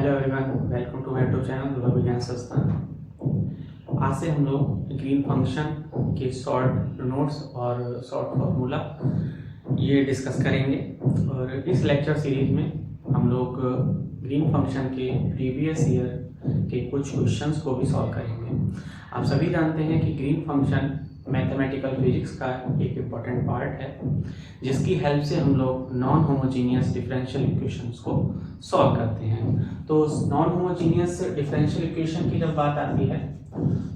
Hello everyone, welcome to my YouTube channel Dhruv Vigyan Sansthan. आज से हम लोग ग्रीन फंक्शन के शॉर्ट नोट्स और शॉर्ट फॉर्मूला ये डिस्कस करेंगे। और इस लेक्चर सीरीज में हम लोग ग्रीन फंक्शन के प्रीवियस ईयर के कुछ क्वेश्चंस को भी सॉल्व करेंगे। आप सभी जानते हैं कि ग्रीन फंक्शन मैथमेटिकल फिजिक्स का एक इम्पॉर्टेंट पार्ट है, जिसकी हेल्प से हम लोग नॉन होमोजीनियस डिफरेंशियल इक्वेशंस को सॉल्व करते हैं। तो नॉन होमोजीनियस डिफरेंशियल इक्वेशन की जब बात आती है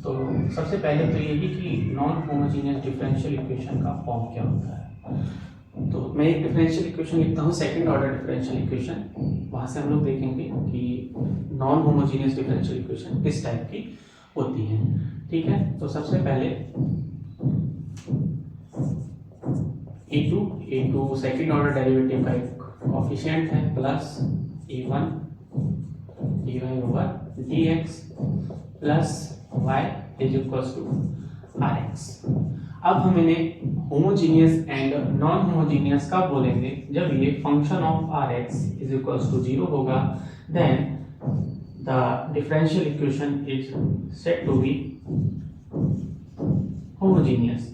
तो सबसे पहले तो यही कि नॉन होमोजीनियस डिफरेंशियल इक्वेशन का फॉर्म क्या होता है। तो मैं एक डिफरेंशियल इक्वेशन लिखता हूँ, सेकंड ऑर्डर डिफरेंशियल इक्वेशन। वहाँ से हम लोग देखेंगे कि नॉन होमोजीनियस डिफरेंशियल इक्वेशन किस टाइप की होती हैं। ठीक है, तो सबसे पहले a2 सेकेंड ऑर्डर डेरिवेटिव का एक कोफिशिएंट है plus a1 dy over dx plus y is equals to rx। अब हम इन्हें होमोजीनियस एंड नॉन होमोजीनियस कब बोलेंगे? जब ये function of rx is equals to 0 होगा, then the differential equation is said to be homogeneous.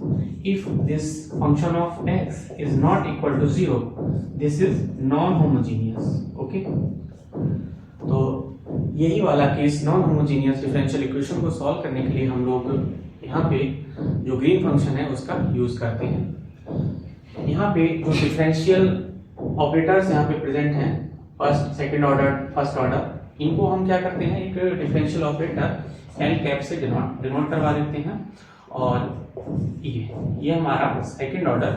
If this function of x is not equal to 0, this is non-homogeneous. Okay? तो यही वाला case non homogeneous differential equation को solve करने के लिए हम लोग यहाँ पे जो ग्रीन फंक्शन है उसका यूज करते हैं। यहाँ पे जो डिफरेंशियल ऑपरेटर्स यहाँ पे प्रेजेंट हैं, first second order first order, इनको हम क्या करते हैं, एक डिफरेंशियल ऑपरेटर एल कैप से डिनोट करवा देते हैं। और ये हमारा second order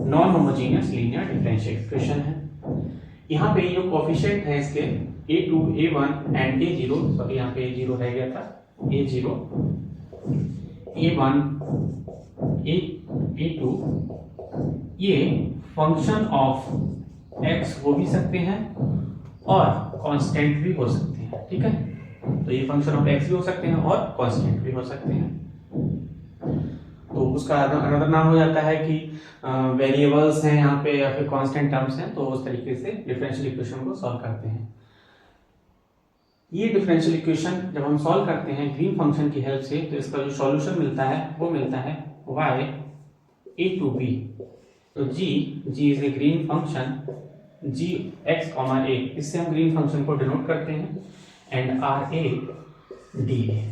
non homogeneous linear differential equation है। यहाँ पे जो कोफिशिएंट है इसके a2 a1 and a0, sorry यहाँ पे a0 रह गया था, a0 a1 a2 ये फंक्शन ऑफ x हो भी सकते हैं और कांस्टेंट भी हो सकते हैं। ठीक है, तो ये फंक्शन ऑफ x भी हो सकते हैं और कांस्टेंट भी हो सकते हैं। तो उसका अनदर नाम हो जाता है कि वेरिएबल्स हैं यहाँ पे या फिर कांस्टेंट टर्म्स हैं, तो उस तरीके से डिफरेंशियल इक्वेशन को सॉल्व करते हैं। ये डिफरेंशियल इक्वेशन जब हम सॉल्व करते हैं ग्रीन फंक्शन की हेल्प से, तो इसका जो सॉल्यूशन मिलता है वो मिलता है y a to b। तो g is a green function, g x, a, इससे हम ग्रीन फंक्शन को डिनोट करते हैं, and r a d a।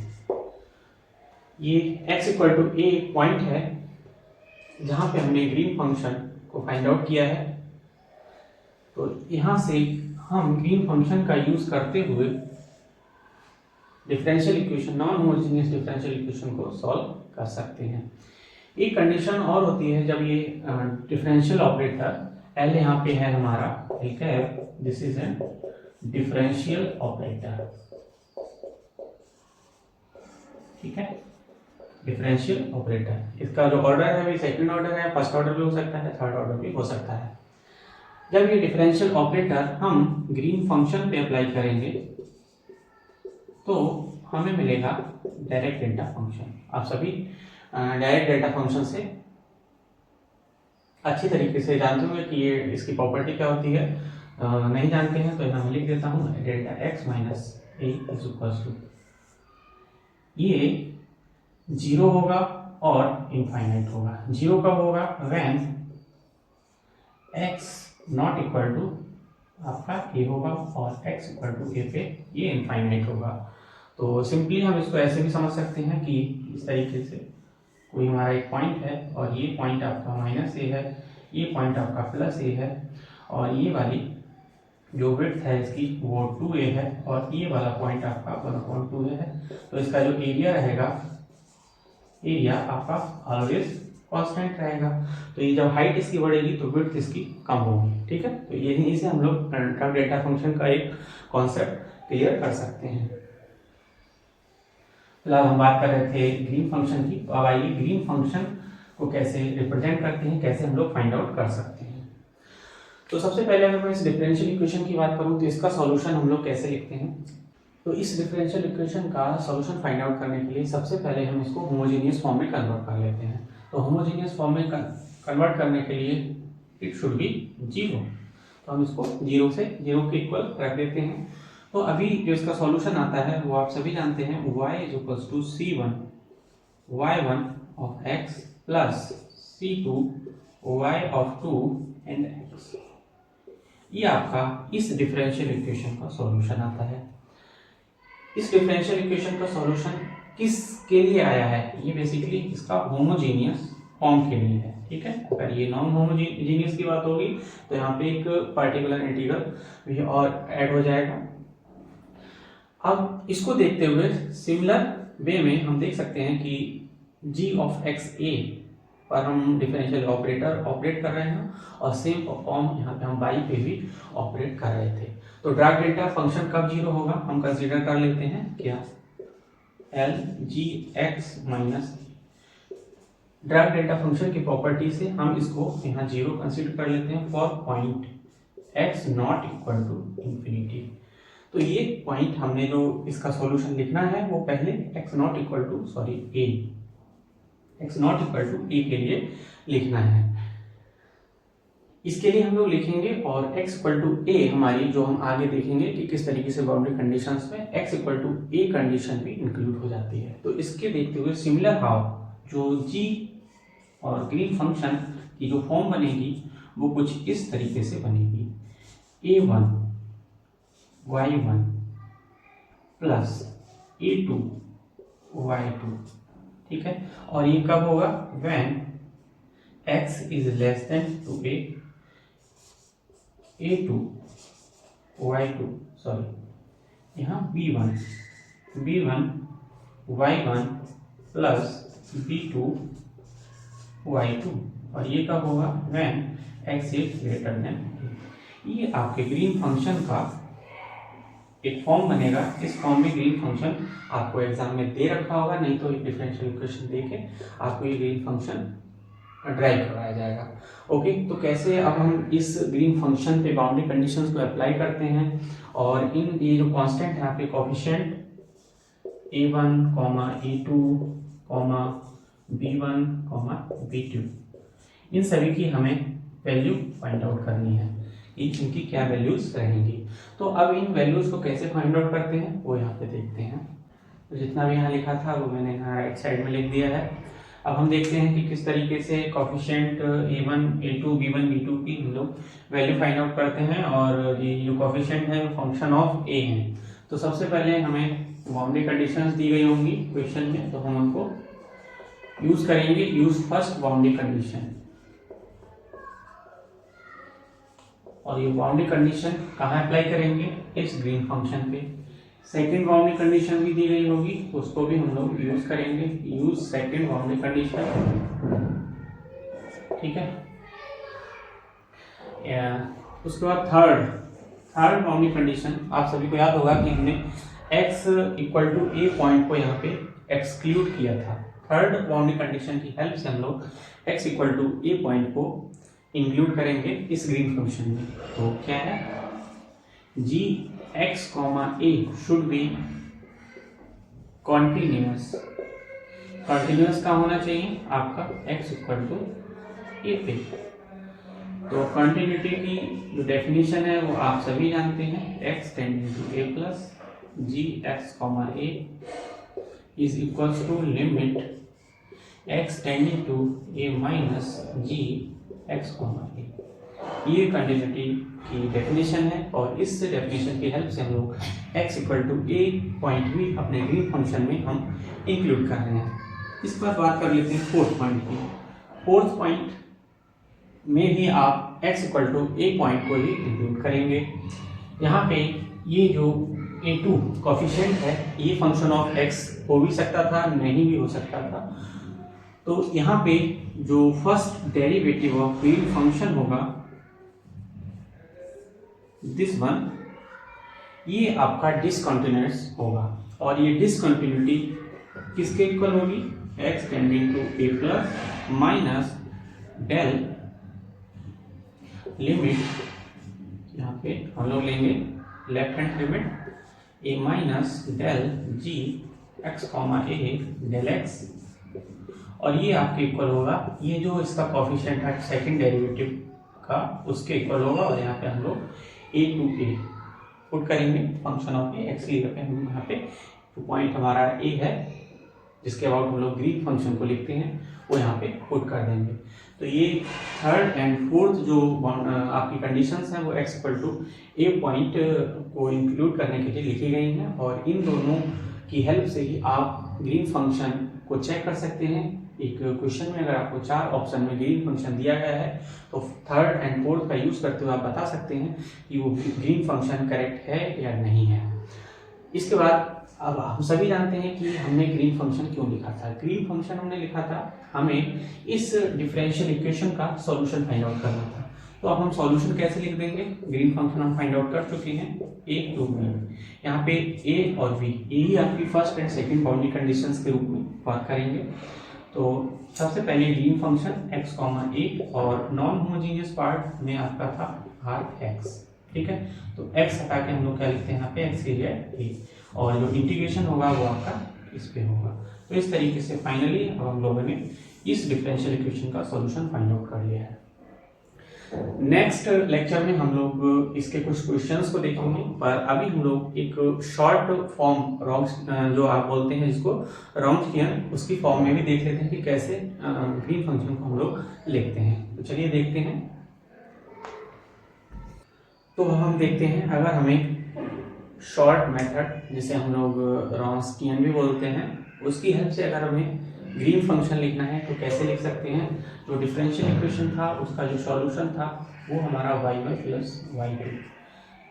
ये x equal to a point है जहां पे हमने ग्रीन फंक्शन को फाइंड आउट किया है। तो यहां से हम ग्रीन फंक्शन का यूज करते हुए differential equation, non homogeneous differential equation को सॉल्व कर सकते हैं। एक कंडीशन और होती है जब ये डिफरेंशियल ऑपरेटर L यहाँ पे है हमारा, ठीक है, this is an differential operator. ठीक है, डिफरेंशियल ऑपरेटर, इसका जो ऑर्डर है वो सेकंड ऑर्डर है, फर्स्ट ऑर्डर भी हो सकता है, थर्ड ऑर्डर भी हो सकता है। जब ये डिफरेंशियल ऑपरेटर हम ग्रीन फंक्शन पे अप्लाई करेंगे तो हमें मिलेगा डायरेक्ट डेल्टा फंक्शन। आप सभी डायरेक्ट डेल्टा फंक्शन से अच्छी तरीके से जानते होंगे कि ये इसकी प्रॉपर्टी क्या होती है। नहीं जानते हैं तो यहाँ मैं लिख देता हूँ, delta x minus a is equals to, ये 0 होगा और इनफाइनाइट होगा। 0 कब होगा? When x not equal to आपका a होगा और x इक्वल टू a पे ये इनफाइनाइट होगा। तो सिंपली हम इसको ऐसे भी समझ सकते हैं कि इस तरीके से कोई हमारा एक पॉइंट है और ये पॉइंट आपका माइनस a है, ये पॉइंट आपका प्लस a है, और ये वाली जो विड्थ है इसकी वो 2a है, और ये वाला पॉइंट आपका 1/2a है। तो इसका जो एरिया रहेगा, एरिया आपका ऑलवेज कांस्टेंट रहेगा। तो ये जब हाइट इसकी बढ़ेगी तो विड्थ इसकी कम होगी। ठीक है, तो यही से हम लोग डेल्टा फंक्शन का एक कॉन्सेप्ट क्लियर कर सकते हैं। फिलहाल हम बात कर रहे थे ग्रीन फंक्शन की, तो अब आइए ग्रीन फंक्शन को कैसे रिप्रेजेंट करते हैं, कैसे हम लोग फाइंड आउट कर सकते हैं। तो सबसे पहले अगर मैं इस डिफरेंशियल इक्वेशन की बात करूं तो इसका सॉल्यूशन हम लोग कैसे लिखते हैं। तो इस डिफरेंशियल इक्वेशन का सॉल्यूशन फाइंड आउट करने के लिए सबसे पहले हम इसको होमोजेनियस फॉर्म में कन्वर्ट कर लेते हैं। तो होमोजेनियस फॉर्म में कन्वर्ट करने के लिए इट शुड बी 0, तो हम इसको 0 से 0 के इक्वल रख देते हैं। तो अभी जो इसका सॉल्यूशन आता है वो आप सभी जानते हैं, y = c1 y1 of x plus c2 y of 2 and x। ये आपका इस डिफरेंशियल इक्वेशन का सॉल्यूशन आता है। इस डिफरेंशियल इक्वेशन का सॉल्यूशन किसके लिए आया है? ये बेसिकली इसका होमोजीनियस फॉर्म के लिए है, ठीक है। अगर ये नॉन होमोजीनियस की बात होगी तो यहाँ पे एक पार्टिकुलर इंटीग्रल भी और ऐड हो जाएगा। अब इसको देखते हुए सिमिलर वे में हम देख सकते हैं कि g of x a पर हम डिफरेंशियल ऑपरेटर ऑपरेट कर रहे हैं और सेम फॉर्म यहाँ पे हम y पे भी ऑपरेट कर रहे थे। तो ड्रैग डेल्टा फंक्शन कब जीरो होगा हम कंसीडर कर लेते हैं क्या, L g x minus Dirac delta function की प्रॉपर्टी से हम इसको यहाँ जीरो कंसीडर कर लेते हैं for point x not equal to infinity. तो ये पॉइंट हमने जो इसका सॉल्यूशन लिखना है वो पहले x not equal to a के लिए लिखना है। इसके लिए हम लोग लिखेंगे और x इक्वल टू a हमारी जो हम आगे देखेंगे कि किस तरीके से बाउंड्री कंडीशंस में x equal to a condition भी इंक्लूड हो जाती है। तो इसके देखते हुए सिमिलर हाउ जो g और ग्रीन फंक्शन की जो फॉर्म बनेगी वो कुछ इस तरीके से बनेगी, a1 y1 plus a2 y2, ठीक है। और ये कब होगा, when x is less than 2a a2 y2 sorry यहाँ b1 y1 plus b2 y2, और ये कब होगा when x is greater than a। ये आपके ग्रीन फंक्शन का एक फॉर्म बनेगा। इस फॉर्म में ग्रीन फंक्शन आपको एग्जाम में दे रखा होगा, नहीं तो एक डिफरेंशियल इक्वेशन देके आपको ये ग्रीन फंक्शन ड्राइव करवाया जाएगा। ओके, तो कैसे अब हम इस ग्रीन फंक्शन पे बाउंड्री कंडीशंस को अप्लाई करते हैं और इन ये जो कांस्टेंट है आपके coefficient a1, a2, b1, b2, इन सभी की हमें वैल्यू फाइंड आउट करनी है, इनकी क्या वैल्यूज रहेंगी। तो अब इन वैल्यूज को कैसे फाइंड आउट करते हैं वो यहाँ पे देखते हैं। तो जितना भी यहाँ लिखा था वो मैंने यहाँ राइट साइड में लिख दिया है। अब हम देखते हैं कि किस तरीके से coefficient a1, a2, b1, b2 की हम लोग वैल्यू फाइंड आउट करते हैं और ये जो कोफिशिएंट है फंक्शन ऑफ a है। तो सबसे पहले हमें बाउंड्री कंडीशंस दी गई होंगी क्वेश्चन में, तो हम उनको यूज करेंगे। यूज फर्स्ट बाउंड्री कंडीशन, और ये बाउंड्री कंडीशन कहाँ अप्लाई करेंगे, इस ग्रीन फंक्शन पे। सेकंड बाउंड्री कंडीशन भी दी गई होगी, उसको भी हम लोग यूज करेंगे, यूज सेकंड बाउंड्री कंडीशन, ठीक है। उसके बाद थर्ड बाउंड्री कंडीशन, आप सभी को याद होगा कि हमने x equal to a point को यहाँ पे एक्सक्लूड किया था। थर्ड बाउंड्री कंडीशन की हेल्प से हम लोग x equal to a point को इंक्लूड करेंगे इस ग्रीन फंक्शन में। तो क्या है, g x, a should be continuous. Continuous का होना चाहिए आपका x इक्वल टू a पे। तो कॉन्टिन्यूटी की जो डेफिनेशन है वो आप सभी जानते हैं, x tending to a plus g x, a is equals to limit x tending to a minus g x, a। ये कंटिन्यूटी की डेफिनेशन है और इस डेफिनेशन की हेल्प से हम लोग x equal to a point भी अपने ग्रीन फंक्शन में हम इंक्लूड कर रहे हैं। इस पर बात कर लेते हैं फोर्थ पॉइंट की। फोर्थ पॉइंट में भी आप x equal to a point को ही इंक्लूड करेंगे। यहाँ पे ये जो a2 कोफिशिएंट है ये फंक्शन ऑफ x हो भी सकता था, नहीं भी हो सकता था। तो यहाँ पे जो first derivative of green function होगा दिस वन, ये आपका डिसकंटिन्यूअस होगा और ये डिसकंटिन्यूटी किसके इक्वल होगी, x tending to a plus minus del limit, यहाँ पे हम लोग लेंगे left hand limit a minus del g x, a del x, और ये आपके इक्वल होगा ये जो इसका कोफिशिएंट है सेकंड डेरिवेटिव का उसके इक्वल होगा। और यहाँ पे हम लोग a टू a पुट करेंगे फंक्शन ऑफ ए एक्स की जगह हम यहाँ पे जो पॉइंट हमारा ए है जिसके अबाउट हम लोग ग्रीन फंक्शन को लिखते हैं वो यहाँ पे पुट कर देंगे। तो ये थर्ड एंड फोर्थ जो आपकी कंडीशंस हैं वो x equal to a point को इंक्लूड करने के लिए लिखी गई हैं और इन दोनों की हेल्प से ही आप ग्रीन फंक्शन को चेक कर सकते हैं। एक क्वेश्चन में अगर आपको 4 ऑप्शन में ग्रीन फंक्शन दिया गया है तो थर्ड एंड फोर्थ का यूज करते हुए आप बता सकते हैं कि वो ग्रीन फंक्शन करेक्ट है या नहीं है। इसके बाद अब हम सभी जानते हैं कि हमने ग्रीन फंक्शन क्यों लिखा था। ग्रीन फंक्शन हमने लिखा था हमें इस डिफरेंशियल इक्वेशन का सॉल्यूशन फाइंड आउट करना था। तो अब हम सॉल्यूशन कैसे लिख देंगे, ग्रीन फंक्शन हम फाइंड आउट कर चुके हैं ए टू बी, यहाँ पे ए और बी यही आपकी first and second boundary conditions के रूप में वर्क करेंगे। तो सबसे पहले ग्रीन फंक्शन x a और नॉन होमोजेनियस पार्ट में आपका था आर एक्स, ठीक है। तो x हटा के हम लोग क्या लिखते हैं यहाँ पे x की जगह a और जो इंटीग्रेशन होगा वो आपका इस पे होगा। तो इस तरीके से फाइनली अब हम लोगों ने इस डिफरेंशियल इक्वेशन का सॉल्यूशन फाइंड आउट कर लिया है। नेक्स्ट लेक्चर में हम लोग इसके कुछ क्वेश्चंस को देखेंगे, पर अभी हम लोग एक शॉर्ट फॉर्म रॉन्स जो आप बोलते हैं जिसको रॉन्स्कियन, उसकी फॉर्म में भी देख लेते हैं कि कैसे ग्रीन फंक्शन को हम लोग लिखते हैं। तो चलिए देखते हैं। तो हम देखते हैं अगर हमें शॉर्ट मेथड जिसे हम लोग रॉन्स्कियन भी बोलते हैं उसकी हेल्प से अगर हमें ग्रीन फंक्शन लिखना है तो कैसे लिख सकते हैं। जो डिफरेंशियल इक्वेशन था उसका जो सॉल्यूशन था वो हमारा y1 प्लस y2,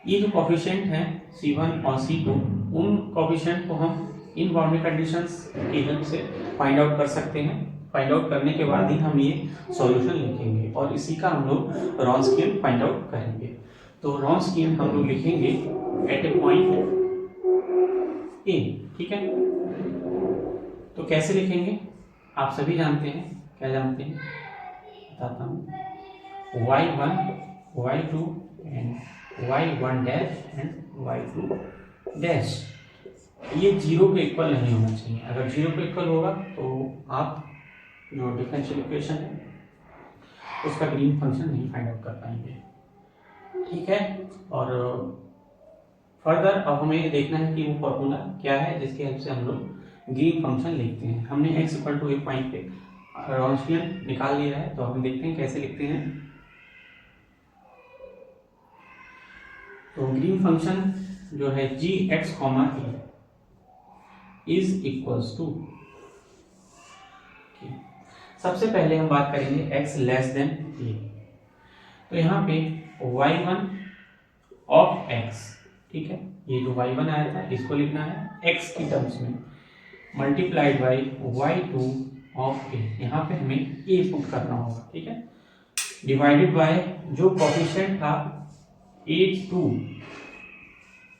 ये जो कोफिशिएंट हैं c1 और c2 उन कोफिशिएंट को हम इन बाउंड्री कंडीशंस की हेल्प से फाइंड आउट कर सकते हैं। फाइंड आउट करने के बाद ही हम ये सॉल्यूशन लिखेंगे और इसी का हम लोग रॉन्स्कियन फाइंड आउट करेंगे। तो रॉन्स्कियन हम लोग लिखेंगे एट ए पॉइंट ए, ठीक है। तो कैसे लिखेंगे आप सभी जानते हैं, क्या जानते हैं बताता हूँ, y1 y2 and y1 dash and y2 dash, ये जीरो के इक्वल नहीं होना चाहिए। अगर जीरो के इक्वल होगा तो आप जो डिफरेंशियल इक्वेशन है उसका ग्रीन फंक्शन नहीं फाइंड आउट कर पाएंगे, ठीक है। और फर्दर अब हमें देखना है कि वो फॉर्मूला क्या है जिसकी हेल्प से हम लोग ग्रीन फंक्शन लिखते हैं। हमने x equal to a point पे रॉन्स्कियन निकाल लिया है, तो हम देखते हैं कैसे लिखते हैं। तो ग्रीन फंक्शन जो है G x comma a is equals to, सबसे पहले हम बात करेंगे x लेस देन ए। तो यहाँ पे y1 ऑफ x, ठीक है, ये जो y1 आया था इसको लिखना है x की टर्म्स में multiplied by y2 of a, यहाँ पे हमें a पुट करना होगा, ठीक है, डिवाइडेड बाय जो कोफिशिएंट था a2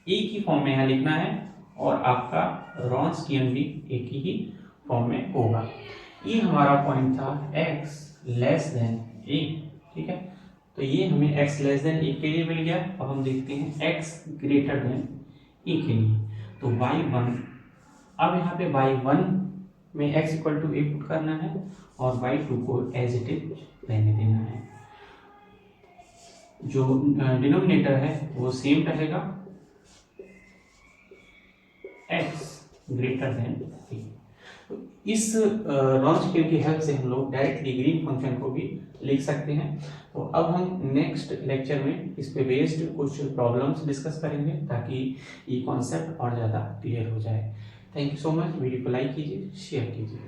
a की फॉर्म में यहाँ लिखना है और आपका रॉन्स्कियन भी a की ही फॉर्म में होगा। ये हमारा पॉइंट था x लेस देन a, ठीक है। तो ये हमें x लेस देन a के लिए मिल गया। अब हम देखते हैं x ग्रेटर देन a के लिए, तो y1, अब यहाँ पे y1 में x equal to a put करना है और y2 को एज इट इज रहने देना है। जो डिनोमिनेटर है वो सेम रहेगा, x ग्रेटर देन a। तो इस रॉन्स्कियन की हेल्प से हम लोग डायरेक्टली ग्रीन फंक्शन को भी लिख सकते हैं। तो अब हम नेक्स्ट लेक्चर में इस पे बेस्ड कुछ प्रॉब्लम्स डिस्कस करेंगे ताकि ये कॉन्सेप्ट और ज़्यादा क्लियर हो जाए। Thank you so much. Video को लाइक कीजिए, शेयर कीजिए।